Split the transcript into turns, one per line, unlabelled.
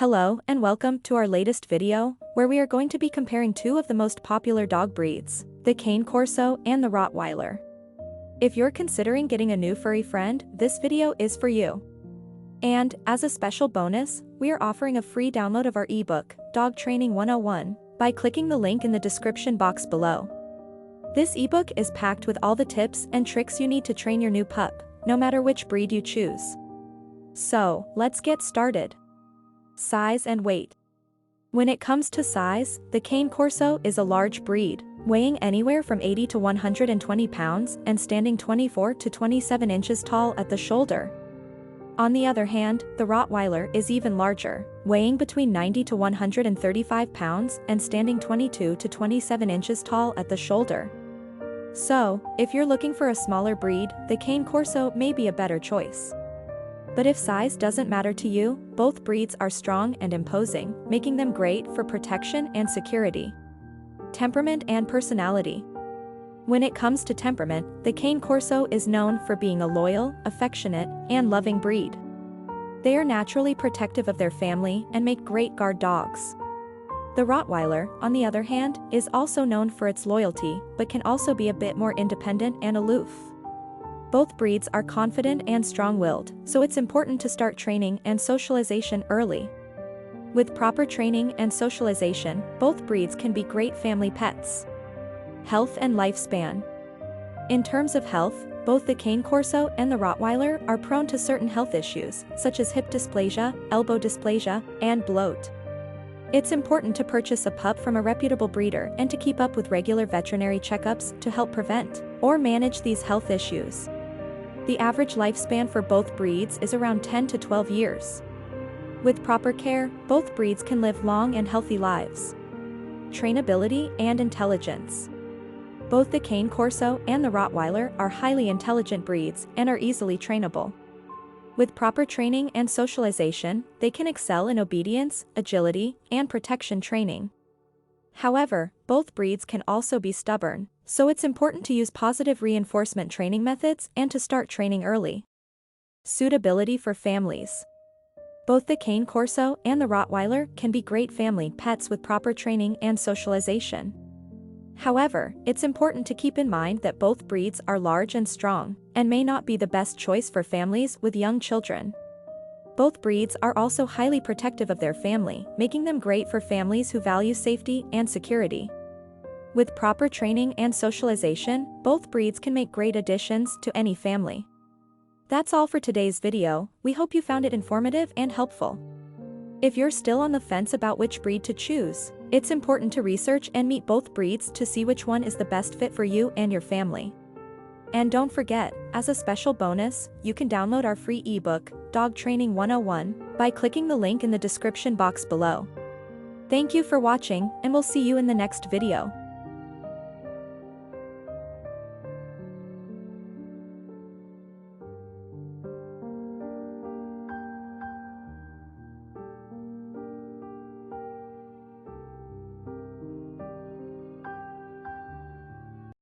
Hello and welcome to our latest video, where we are going to be comparing two of the most popular dog breeds, the Cane Corso and the Rottweiler. If you're considering getting a new furry friend, this video is for you. And, as a special bonus, we are offering a free download of our ebook, Dog Training 101, by clicking the link in the description box below. This ebook is packed with all the tips and tricks you need to train your new pup, no matter which breed you choose. So, let's get started. Size and weight. When it comes to size, the Cane Corso is a large breed, weighing anywhere from 80 to 120 pounds and standing 24 to 27 inches tall at the shoulder. On the other hand, the Rottweiler is even larger, weighing between 90 to 135 pounds and standing 22 to 27 inches tall at the shoulder. So, if you're looking for a smaller breed, the Cane Corso may be a better choice. But if size doesn't matter to you, both breeds are strong and imposing, making them great for protection and security. Temperament and personality. When it comes to temperament, the Cane Corso is known for being a loyal, affectionate, and loving breed. They are naturally protective of their family and make great guard dogs. The Rottweiler, on the other hand, is also known for its loyalty, but can also be a bit more independent and aloof. Both breeds are confident and strong-willed, so it's important to start training and socialization early. With proper training and socialization, both breeds can be great family pets. Health and lifespan. In terms of health, both the Cane Corso and the Rottweiler are prone to certain health issues, such as hip dysplasia, elbow dysplasia, and bloat. It's important to purchase a pup from a reputable breeder and to keep up with regular veterinary checkups to help prevent or manage these health issues. The average lifespan for both breeds is around 10 to 12 years. With proper care, both breeds can live long and healthy lives. Trainability and intelligence. Both the Cane Corso and the Rottweiler are highly intelligent breeds and are easily trainable. With proper training and socialization, they can excel in obedience, agility, and protection training. However, both breeds can also be stubborn, so it's important to use positive reinforcement training methods and to start training early. Suitability for families. Both the Cane Corso and the Rottweiler can be great family pets with proper training and socialization. However, it's important to keep in mind that both breeds are large and strong, and may not be the best choice for families with young children. Both breeds are also highly protective of their family, making them great for families who value safety and security. With proper training and socialization, both breeds can make great additions to any family. That's all for today's video. We hope you found it informative and helpful. If you're still on the fence about which breed to choose, it's important to research and meet both breeds to see which one is the best fit for you and your family. And don't forget, as a special bonus, you can download our free ebook, Dog Training 101, by clicking the link in the description box below. Thank you for watching, and we'll see you in the next video.